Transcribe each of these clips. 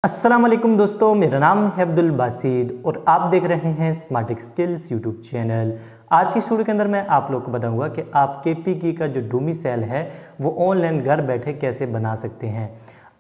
अस्सलाम वालेकुम दोस्तों, मेरा नाम है अब्दुल बासिद और आप देख रहे हैं स्मार्ट स्किल्स यूट्यूब चैनल। आज की इस वीडियो के अंदर मैं आप लोग को बताऊंगा कि आप केपीके का जो डोमिसाइल है वो ऑनलाइन घर बैठे कैसे बना सकते हैं।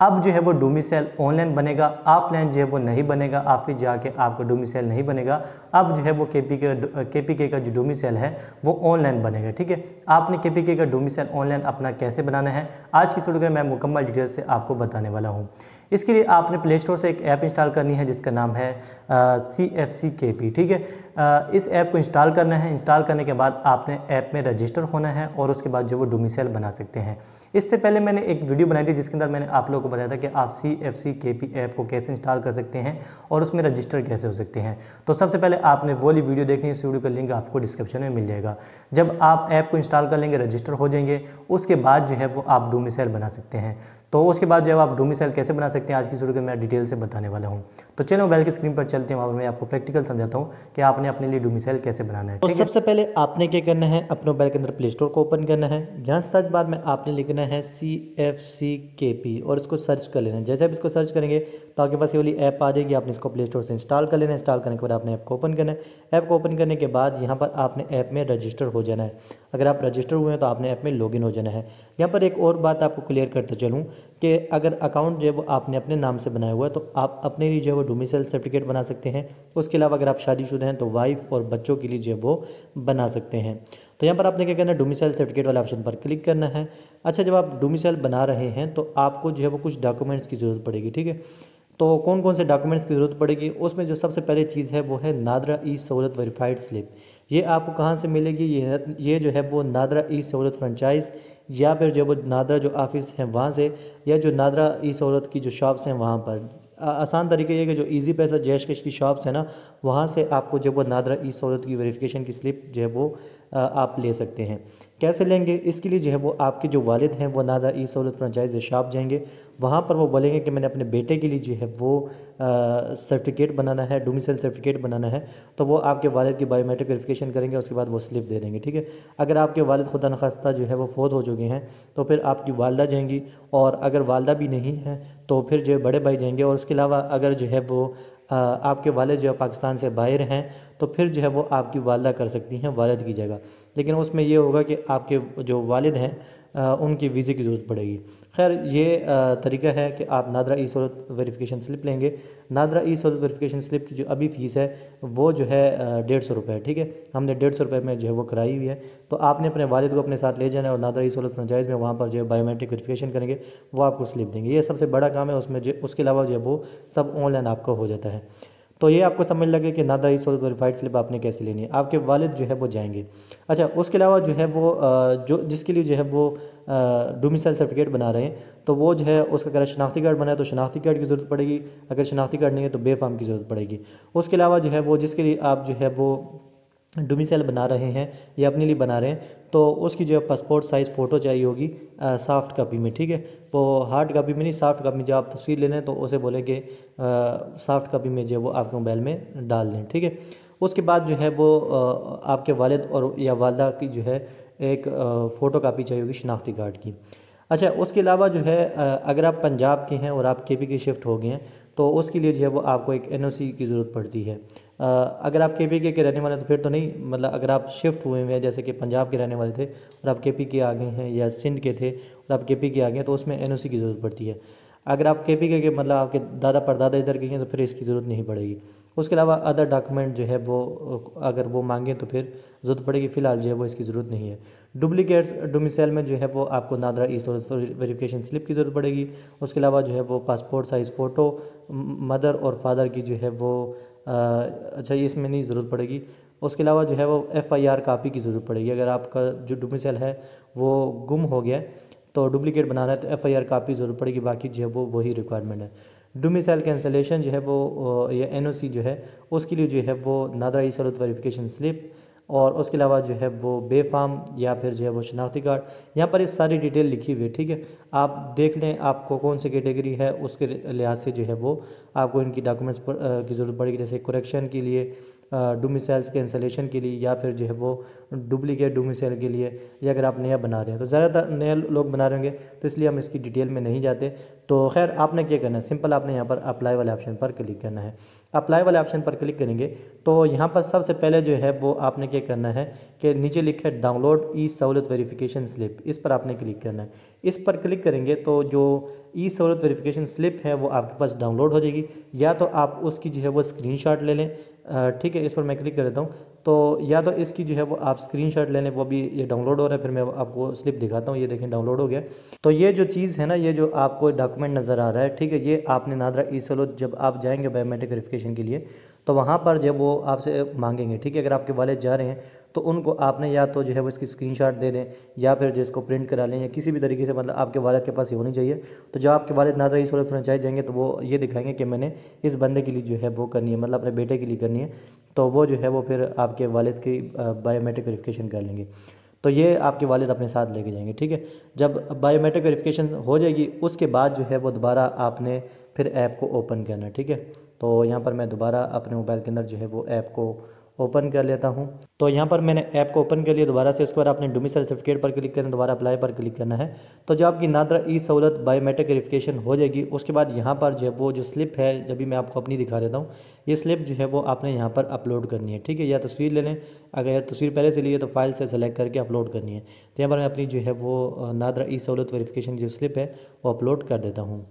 अब जो है वो डोमिसाइल ऑनलाइन बनेगा, ऑफलाइन जो है वो नहीं बनेगा, ऑफिस जाके आपका डोमिसाइल नहीं बनेगा। अब जो है वो केपीके का जो डोमिसाइल है वो ऑनलाइन बनेगा। ठीक है, आपने केपीके का डोमिसाइल ऑनलाइन अपना कैसे बनाना है आज की वीडियो में मैं मुकम्मल डिटेल से आपको बताने वाला हूँ। इसके लिए आपने प्ले स्टोर से एक ऐप इंस्टॉल करनी है जिसका नाम है CFCKP। ठीक है, इस ऐप को इंस्टॉल करना है। इंस्टॉल करने के बाद आपने ऐप में रजिस्टर होना है और उसके बाद जो वो डोमिसाइल बना सकते हैं। इससे पहले मैंने एक वीडियो बनाई थी जिसके अंदर मैंने आप लोगों को बताया था कि आप CFCKP ऐप को कैसे इंस्टॉल कर सकते हैं और उसमें रजिस्टर कैसे हो सकते हैं। तो सबसे पहले आपने वो वाली वीडियो देखनी है, इस वीडियो का लिंक आपको डिस्क्रिप्शन में मिल जाएगा। जब आप ऐप को इंस्टॉल कर लेंगे, रजिस्टर हो जाएंगे, उसके बाद जो है वो आप डोमिसाइल बना सकते हैं। तो उसके बाद जब आप डोमिसाइल कैसे बना सकते हैं आज की वीडियो में मैं डिटेल से बताने वाला हूं। तो चलो मोबाइल की स्क्रीन पर चलते हैं और मैं आपको प्रैक्टिकल समझाता हूं कि आपने अपने लिए डोमिसाइल कैसे बनाना है। तो सबसे पहले आपने क्या करना है, अपने मोबाइल के अंदर प्ले स्टोर को ओपन करना है। यहाँ सर्च बार में आपने लिखना है CFCKP और इसको सर्च कर लेना है। जैसे आप इसको सर्च करेंगे तो आपके पास ये वाली ऐप आ जाएगी। आपने इसको प्ले स्टोर से इंस्टॉल कर लेना है। इंस्टॉल करने के बाद आपने ऐप को ओपन करना है। ऐप को ओपन करने के बाद यहाँ पर आपने ऐप में रजिस्टर हो जाना है। अगर आप रजिस्टर हुए हैं तो आपने ऐप में लॉगिन हो जाना है। यहाँ पर एक और बात आपको क्लियर करते चलूँ कि अगर अकाउंट जो है वो आपने अपने नाम से बनाया हुआ है तो आप अपने लिए जो है वो डोमिसाइल सर्टिफिकेट बना सकते हैं। उसके अलावा अगर आप शादीशुदा हैं तो वाइफ और बच्चों के लिए जो है वो बना सकते हैं। तो यहाँ पर आपने क्या करना है, डोमिसाइल सर्टिफिकेट वाले ऑप्शन पर क्लिक करना है। अच्छा, जब आप डोमिसाइल बना रहे हैं तो आपको जो है वो कुछ डॉक्यूमेंट्स की ज़रूरत पड़ेगी। ठीक है, तो कौन कौन से डॉक्यूमेंट्स की ज़रूरत पड़ेगी, उसमें जो सबसे पहले चीज़ है वो है नादरा ई सहूलत वेरीफाइड स्लिप। ये आपको कहाँ से मिलेगी? ये जो है वो नादरा ई सहूलत फ्रेंचाइज या फिर जो वो नादरा जो ऑफिस हैं वहाँ से, या जो नादरा ई सहूलत की जो शॉप्स हैं वहाँ पर। आसान तरीके ये कि जो इजी पैसा जैश कैश की शॉप्स है ना, वहाँ से आपको जो वो नादरा ई सहूलत की वेरिफिकेशन की स्लिप जो है वो आप ले सकते हैं। कैसे लेंगे? इसके लिए जो है वो आपके जो वालिद हैं वो नादरा ई सहूलत फ्रेंचाइज शॉप जाएंगे। वहाँ पर वो बोलेंगे कि मैंने अपने बेटे के लिए जो है वो सर्टिफिकेट बनाना है, डोमिसाइल सर्टिफिकेट बनाना है। तो वो आपके वालिद की बायोमेट्रिक वेरिफिकेशन करेंगे, उसके बाद वो स्लिप दे देंगे। ठीक है, अगर आपके वालिद खुदा न खास्ता जो है वो फौत हो चुके हैं तो फिर आपकी वालदा जाएंगी, और अगर वालदा भी नहीं है तो फिर जो है बड़े भाई जाएंगे। और उसके अलावा अगर जो है वो आपके वालिद जो है पाकिस्तान से बाहर हैं तो फिर जो है वो आपकी वालदा कर सकती हैं वालिद की जगह। लेकिन उसमें ये होगा कि आपके जो वालिद हैं उनकी वीज़े की ज़रूरत पड़ेगी। खैर, ये तरीका है कि आप नादरा ई सहूलत वेरिफिकेशन स्लिप लेंगे। नादरा ई सहूलत वेरिफिकेशन स्लिप की जो अभी फ़ीस है वो जो है 150 रुपये है। ठीक है, हमने 150 रुपये में जो है वो कराई हुई है। तो आपने अपने वालिद को अपने साथ ले जाना है और नादरा ई सहूलत फ्रेंचाइज में वहाँ पर जो है बायोमेट्रिक वेरिफिकेशन करेंगे, वो आपको स्लिप देंगे। ये सबसे बड़ा काम है उसमें। जो उसके अलावा जो है वो सब ऑनलाइन आपका हो जाता है। तो ये आपको समझ लगे कि नादरा ई सहूलत वेरीफाइड स्लिप आपने कैसे लेनी है। आपके वालिद जो है वो जाएंगे। अच्छा, उसके अलावा जो है वो जो जिसके लिए जो है वो डोमिसाइल सर्टिफिकेट बना रहे हैं तो वो जो है उसका अगर शनाख्ती कार्ड बना है तो शनाख्ती कार्ड की ज़रूरत पड़ेगी। अगर शनाख्ती कार्ड नहीं है तो बेफाम की ज़रूरत पड़ेगी। उसके अलावा जो है वो जिसके लिए आप जो है वो डोमिसाइल बना रहे हैं या अपने लिए बना रहे हैं तो उसकी जो है पासपोर्ट साइज़ फ़ोटो चाहिए होगी सॉफ्ट कॉपी में। ठीक है, वो हार्ड कॉपी में नहीं, सॉफ्ट कॉपी में जब आप तस्वीर ले लें तो उसे बोलेंगे सॉफ्ट कॉपी में जो है वो आपके मोबाइल में डाल दें। ठीक है, उसके बाद जो है वो आपके वालिद और या वालदा की जो है एक फ़ोटो कापी चाहिए होगी शनाख्ती कार्ड की। अच्छा, उसके अलावा जो है अगर आप पंजाब के हैं और आप केपी शिफ्ट हो गए हैं तो उसके लिए जो है वो आपको एक NOC की ज़रूरत पड़ती है। अगर आप KPK के रहने वाले हैं तो फिर तो नहीं, मतलब अगर आप शिफ्ट हुए हुए हैं, जैसे कि पंजाब के रहने वाले थे और आप KPK आ गए हैं, या सिंध के थे और आप KPK आ गए हैं तो उसमें NOC की ज़रूरत पड़ती है। अगर आप KPK के मतलब आपके दादा परदादा इधर के हैं तो फिर इसकी ज़रूरत नहीं पड़ेगी। उसके अलावा अदर डॉक्यूमेंट जो है वो अगर वो मांगें तो फिर ज़रूरत पड़ेगी। फ़िलहाल जो है वो इसकी ज़रूरत नहीं है। डुप्लीकेट डोमिसाइल में जो है वो आपको नादरा ई सहूलत वेरिफिकेशन स्लिप की ज़रूरत पड़ेगी। उसके अलावा जो है वो पासपोर्ट साइज़ फ़ोटो मदर और फादर की जो है वो अच्छा, ये इसमें नहीं ज़रूरत पड़ेगी। उसके अलावा जो है वो FIR कापी की ज़रूरत पड़ेगी। अगर आपका जो डोमिसाइल है वो गुम हो गया तो डुप्लीकेट बनाना है तो FIR कापी ज़रूरत पड़ेगी। बाकी जो है वो वही रिक्वायरमेंट है। डोमिसाइल कैंसलेशन जो है वो या NOC जो है उसके लिए जो है वो नादरा ई सहूलत वेरिफिकेशन स्लिप, और उसके अलावा जो है वो बेफाम या फिर जो है वो शनाख्ती कार्ड। यहाँ पर ये सारी डिटेल लिखी हुई है। ठीक है, आप देख लें आपको कौन सी कैटेगरी है, उसके लिहाज से जो है वो आपको इनकी डॉक्यूमेंट्स की ज़रूरत पड़ेगी। जैसे करेक्शन के लिए डोमिसाइल्स के इंस्टॉलेशन के लिए या फिर जो है वो डुप्लीकेट डोमिसाइल के लिए, या अगर आप नया बना रहे हैं तो ज़्यादातर नए लोग बना रहे होंगे तो इसलिए हम इसकी डिटेल में नहीं जाते। तो खैर आपने क्या करना है, सिंपल आपने यहाँ पर अप्लाई वाले ऑप्शन पर क्लिक करना है। अप्लाई वाले ऑप्शन पर क्लिक करेंगे तो यहाँ पर सबसे पहले जो है वो आपने क्या करना है कि नीचे लिखा है डाउनलोड ई सहूलत वेरिफिकेशन स्लिप, इस पर आपने क्लिक करना है। इस पर क्लिक करेंगे तो जो ई सहूलत वेरिफिकेशन स्लिप है वो आपके पास डाउनलोड हो जाएगी, या तो आप उसकी जो है वो स्क्रीनशॉट ले लें। ठीक है, इस पर मैं क्लिक कर देता हूँ। तो या तो इसकी जो है वो आप स्क्रीनशॉट ले लें, वो भी ये डाउनलोड हो रहा है, फिर मैं आपको स्लिप दिखाता हूँ। ये देखें डाउनलोड हो गया। तो ये जो चीज़ है ना, ये जो आपको डॉक्यूमेंट नज़र आ रहा है, ठीक है, ये आपने नादरा ई सहूलत जब आप जाएंगे बायोमेट्रिक वेरिफिकेशन के लिए तो वहाँ पर जब वो आपसे मांगेंगे, ठीक है, अगर आपके वालिद जा रहे हैं तो उनको आपने या तो जो है वो इसकी स्क्रीनशॉट दे दें या फिर जिसको प्रिंट करा लें, या किसी भी तरीके से मतलब आपके वालिद के पास ये होनी चाहिए। तो जब आपके वालिद नादरा ई सहूलत फ्रेंचाइज जाएंगे तो वो ये दिखाएंगे कि मैंने इस बंदे के लिए जो है वो करनी है, मतलब अपने बेटे के लिए करनी है, तो वो जो है वो फिर आपके वालिद की बायोमेट्रिक वेरिफिकेशन कर लेंगे। तो ये आपके वालिद अपने साथ लेके जाएंगे। ठीक है, जब बायोमेट्रिक वेरिफिकेशन हो जाएगी उसके बाद जो है वो दोबारा आपने फिर ऐप को ओपन करना है। ठीक है, तो यहाँ पर मैं दोबारा अपने मोबाइल के अंदर जो है वो ऐप को ओपन कर लेता हूँ। तो यहाँ पर मैंने ऐप को ओपन कर लिया दोबारा से। उसके बाद आपने डोमिसाइल सर्टिफिकेट पर क्लिक करना, दोबारा अप्लाई पर क्लिक करना है। तो जब आपकी नादरा ई सहूलत बायोमेट्रिक वेरिफिकेशन हो जाएगी उसके बाद यहाँ पर जो है वो जो स्लिप है, जब भी मैं आपको अपनी दिखा देता हूँ, ये स्लिप जो है वो आपने यहाँ पर अपलोड करनी है। ठीक है, या तस्वीर ले लें, अगर तस्वीर पहले से ली है तो फाइल से सेलेक्ट करके अपलोड करनी है। तो यहाँ पर मैं अपनी जो है वो नादरा ई सहूलत वेरिफिकेशन जो स्लिप है वो अपलोड कर देता हूँ।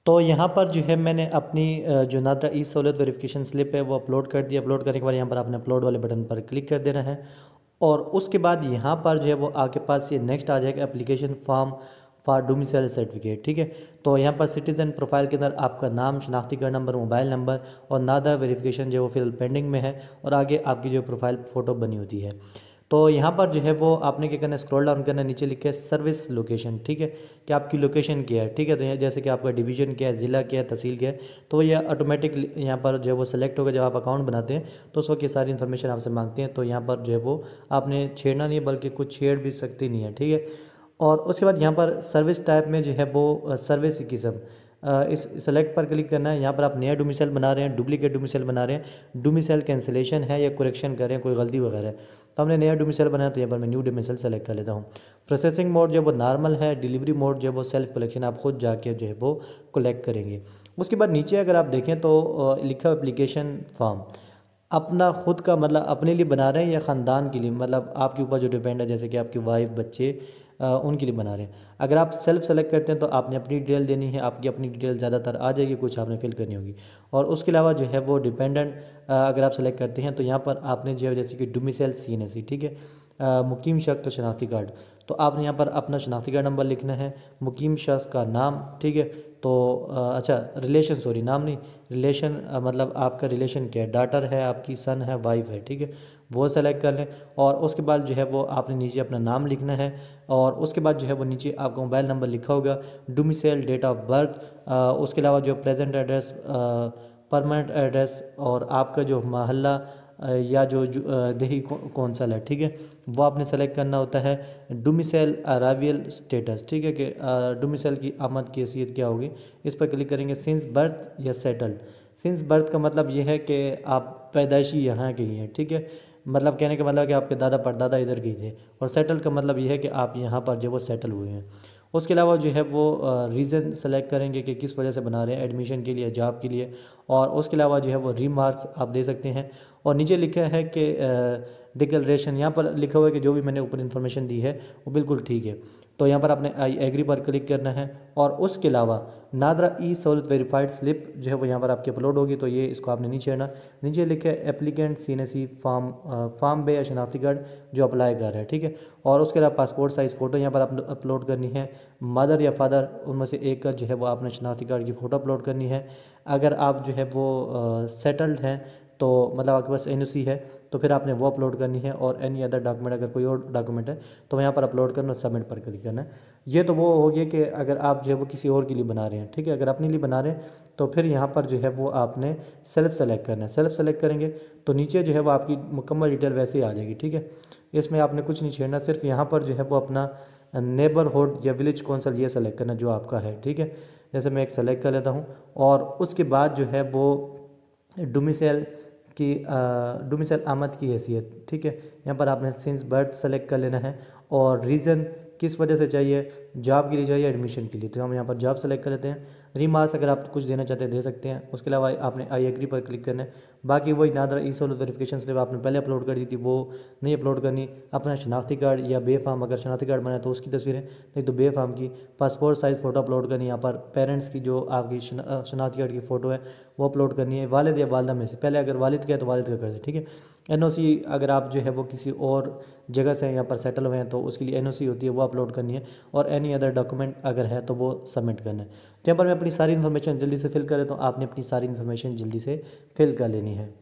तो यहाँ पर जो है मैंने अपनी जो नादरा ई सहूलत वेरिफिकेशन स्लिप है वो अपलोड कर दी। अपलोड करने के बाद यहाँ पर आपने अपलोड वाले बटन पर क्लिक कर देना है, और उसके बाद यहाँ पर जो है वो आपके पास ये नेक्स्ट आ जाएगा application form for domicile certificate. ठीक है, तो यहाँ पर सिटीज़न प्रोफाइल के अंदर आपका नाम, शनाख्ती कार्ड नंबर, मोबाइल नंबर और नादरा वेरिफिकेशन जो है वो फिलहाल पेंडिंग में है, और आगे आपकी जो प्रोफाइल फ़ोटो बनी होती है। तो यहाँ पर जो है वो आपने क्या करना है, स्क्रॉल डाउन करना है, नीचे लिखा है सर्विस लोकेशन। ठीक है, कि आपकी लोकेशन क्या है। ठीक है, तो यहाँ जैसे कि आपका डिवीज़न क्या है, ज़िला क्या है, तहसील क्या है, तो ये ऑटोमेटिक यहाँ पर जो है वो सेलेक्ट होगा। जब आप अकाउंट बनाते हैं तो उस वक्त ये सारी इन्फॉर्मेशन आपसे मांगते हैं, तो यहाँ पर जो है वो आपने छेड़ना नहीं है, बल्कि कुछ छेड़ भी सकती नहीं है। ठीक है, और उसके बाद यहाँ पर सर्विस टाइप में जो है वो सर्विस की किस्म, इस सेलेक्ट पर क्लिक करना है। यहाँ पर आप नया डोमिसाइल बना रहे हैं, डुप्लीकेट डोमिसाइल बना रहे हैं, डोमिसाइल कैंसिलेशन है या करेक्शन कर रहे हैं, कोई गलती वगैरह है, तो हमने नया डोमिसाइल बनाया तो यहाँ पर मैं न्यू डोमिसाइल सेलेक्ट कर लेता हूँ। प्रोसेसिंग मोड जो है वो नॉर्मल है, डिलीवरी मोड जो है वो सेल्फ कलेक्शन, आप खुद जाके जो है वो कलेक्ट करेंगे। उसके बाद नीचे अगर आप देखें तो लिखा एप्लीकेशन फॉर्म, अपना खुद का मतलब अपने लिए बना रहे हैं या ख़ानदान के लिए, मतलब आपके ऊपर जो डिपेंड है, जैसे कि आपकी वाइफ, बच्चे, उनके लिए बना रहे हैं। अगर आप सेल्फ सेलेक्ट करते हैं तो आपने अपनी डिटेल देनी है, आपकी अपनी डिटेल ज़्यादातर आ जाएगी, कुछ आपने फिल करनी होगी। और उसके अलावा जो है वो डिपेंडेंट अगर आप सेलेक्ट करते हैं तो यहाँ पर आपने जो है जैसे कि डोमिसाइल CNSE, ठीक है, मुकीम शख्स का शनाख्ती कार्ड, तो आपने यहाँ पर अपना शनाख्ती कार्ड नंबर लिखना है, मुकीम शख्स का नाम। ठीक है, तो अच्छा रिलेशन, सॉरी नाम नहीं, रिलेशन मतलब आपका रिलेशन क्या है, डॉटर है आपकी, सन है, वाइफ है। ठीक है, वो सेलेक्ट कर लें, और उसके बाद जो है वो आपने नीचे अपना नाम लिखना है, और उसके बाद जो है वो नीचे आपका मोबाइल नंबर लिखा होगा, डोमिसाइल, डेट ऑफ बर्थ, उसके अलावा जो प्रेजेंट एड्रेस, परमानेंट एड्रेस, और आपका जो मोहल्ला या जो दही कौंसल है, ठीक है, वो आपने सेलेक्ट करना होता है। डोमिसाइल अराइवल स्टेटस, ठीक है, कि डोमिसाइल की आमद की हैसियत क्या होगी, इस पर क्लिक करेंगे। सिंस बर्थ या सेटल्ड, सिंस बर्थ का मतलब ये है कि आप पैदाइशी यहाँ के ही हैं। ठीक है, मतलब कहने का मतलब कि आपके दादा परदादा इधर के थे, और सेटल का मतलब ये है कि आप यहाँ पर जो वो सेटल हुए हैं। उसके अलावा जो है वो रीज़न सेलेक्ट करेंगे कि किस वजह से बना रहे हैं, एडमिशन के लिए, जॉब के लिए, और उसके अलावा जो है वो रीमार्क्स आप दे सकते हैं। और नीचे लिखा है कि डिक्लेरेशन, यहाँ पर लिखा हुआ है कि जो भी मैंने ऊपर इन्फॉर्मेशन दी है वो बिल्कुल ठीक है। तो यहाँ पर आपने आई एग्री पर क्लिक करना है, और उसके अलावा नादरा ई सहूलत वेरीफाइड स्लिप जो है वो यहाँ पर आपकी अपलोड होगी, तो ये इसको आपने नहीं छेड़ना। नीचे लिखा है एप्लीकेंट CNSE फॉर्म बे या शनाख्ती कार्ड जो अप्लाई कर रहा है। ठीक है, और उसके अलावा पासपोर्ट साइज़ फ़ोटो यहाँ पर आप अपलोड करनी है। मदर या फादर उनमें से एक का जो है वो आपने शनाख्ती कार्ड की फ़ोटो अपलोड करनी है। अगर आप जो है वो सेटल्ड हैं, तो मतलब आपके पास NOC है, तो फिर आपने वो अपलोड करनी है। और एनी अदर डॉक्यूमेंट, अगर कोई और डॉक्यूमेंट है तो यहाँ पर अपलोड करना, सबमिट पर क्लिक करना है। ये तो वो हो गया कि अगर आप जो है वो किसी और के लिए बना रहे हैं। ठीक है, अगर अपने लिए बना रहे हैं तो फिर यहाँ पर जो है वो आपने सेल्फ सेलेक्ट करना है। सेल्फ सेलेक्ट करेंगे तो नीचे जो है वो आपकी मुकम्मल डिटेल वैसे ही आ जाएगी। ठीक है, इसमें आपने कुछ नहीं छेड़ना, सिर्फ यहाँ पर जो है वो अपना नेबरहुड या विलेज कौंसल ये सेलेक्ट करना जो आपका है। ठीक है, जैसे मैं एक सेलेक्ट कर लेता हूँ, और उसके बाद जो है वो डोमिसाइल कि डोमिसाइल आमद की हैसियत, ठीक है। यहाँ पर आपने सिंस बर्थ सेलेक्ट कर लेना है और रीज़न किस वजह से चाहिए, जॉब के लिए चाहिए, एडमिशन के लिए, तो हम यहाँ पर जॉब सेलेक्ट कर लेते हैं। रिमार्क्स अगर आप कुछ देना चाहते हैं दे सकते हैं। उसके अलावा आपने आई एग्री पर क्लिक करना है। बाकी वही नादरा ई सहूलत वेरिफिकेशन स्लिप आपने पहले अपलोड कर दी थी, वो नहीं अपलोड करनी। अपना शनाख्ती कार्ड या बे फार्म, अगर शनाख्ती कार्ड बना है तो उसकी तस्वीरें, नहीं तो बे फार्म की पासपोर्ट साइज़ फ़ोटो अपलोड करनी है। यहाँ पर पेरेंट्स की जो आपकी शनाख्ती कार्ड की फ़ोटो है वो अपलोड करनी है। वालिद या वालदा में से पहले अगर वालिद का है तो वालिद का कर दें, ठीक है। एनओसी अगर आप जो है वो किसी और जगह से यहाँ पर सेटल हुए हैं तो उसके लिए एनओसी होती है, वो अपलोड करनी है। और एनी अदर डॉक्यूमेंट अगर है तो वो सबमिट करना है। तो यहाँ पर मैं अपनी सारी इन्फॉर्मेशन जल्दी से फिल कर लेता हूँ, आपने अपनी सारी इन्फॉर्मेशन जल्दी से फिल कर लेनी है।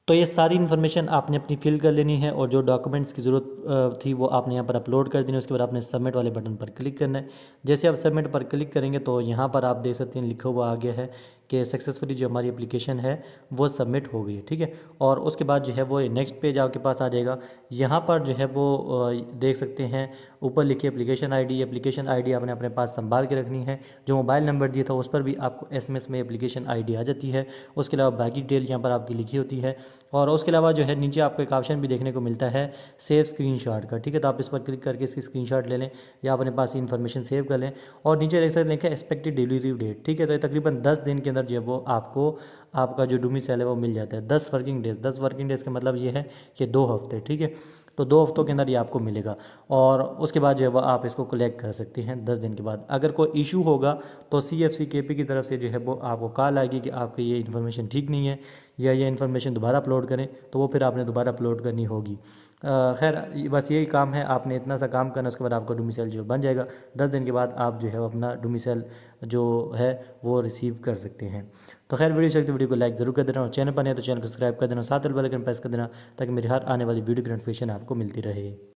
तो ये सारी इन्फॉर्मेशन आपने अपनी फिल कर लेनी है और जो डॉक्यूमेंट्स की ज़रूरत थी वो आपने यहाँ पर अपलोड कर देनी है। उसके बाद आपने सबमिट वाले बटन पर क्लिक करना है। जैसे आप सबमिट पर क्लिक करेंगे तो यहाँ पर आप देख सकते हैं लिखा हुआ आ गया है कि सक्सेसफुली जो हमारी एप्लीकेशन है वो सबमिट हो गई है, ठीक है। और उसके बाद जो है वो नेक्स्ट पेज आपके पास आ जाएगा। यहाँ पर जो है वो देख सकते हैं ऊपर लिखी एप्लीकेशन आईडी आपने अपने पास संभाल के रखनी है। जो मोबाइल नंबर दिया था उस पर भी आपको एसएमएस में एप्लीकेशन आईडी आ जाती है। उसके अलावा बाकी डिटेल यहाँ पर आपकी लिखी होती है। और उसके अलावा जो है नीचे आपको एक ऑप्शन भी देखने को मिलता है सेव स्क्रीनशॉट का, ठीक है। तो आप इस पर क्लिक करके इसकी स्क्रीनशॉट ले लें या अपने पास ही इन्फॉर्मेशन सेव कर लें। और नीचे देख सकते हैं एक्सपेक्टेड डिलीवरी डेट, ठीक है। तो ये तकरीबन 10 दिन के अंदर जो है वो आपको आपका जो डोमिसाइल है वो मिल जाता है। 10 वर्किंग डेज़, 10 वर्किंग डेज़ का मतलब ये है कि 2 हफ्ते, ठीक है। तो 2 हफ्तों के अंदर ये आपको मिलेगा और उसके बाद जो है वो आप इसको कलेक्ट कर सकते हैं 10 दिन के बाद। अगर कोई इशू होगा तो CFC-KP की तरफ से जो है वो आपको कॉल आएगी कि आपकी ये इन्फॉर्मेशन ठीक नहीं है या ये इन्फॉर्मेशन दोबारा अपलोड करें, तो वो फिर आपने दोबारा अपलोड करनी होगी। खैर बस यही काम है, आपने इतना सा काम करना, उसके बाद आपका डोमिसाइल जो बन जाएगा। 10 दिन के बाद आप जो है अपना डोमिसाइल जो है वो रिसीव कर सकते हैं। तो खैर वीडियो चलती वीडियो को लाइक ज़रूर कर देना और चैनल पर नहीं तो चैनल को सब्सक्राइब कर देना, साथ बेल आइकन प्रेस कर देना ताकि मेरी हर आने वाली वीडियो की नोटिफिकेशन आपको मिलती रहे।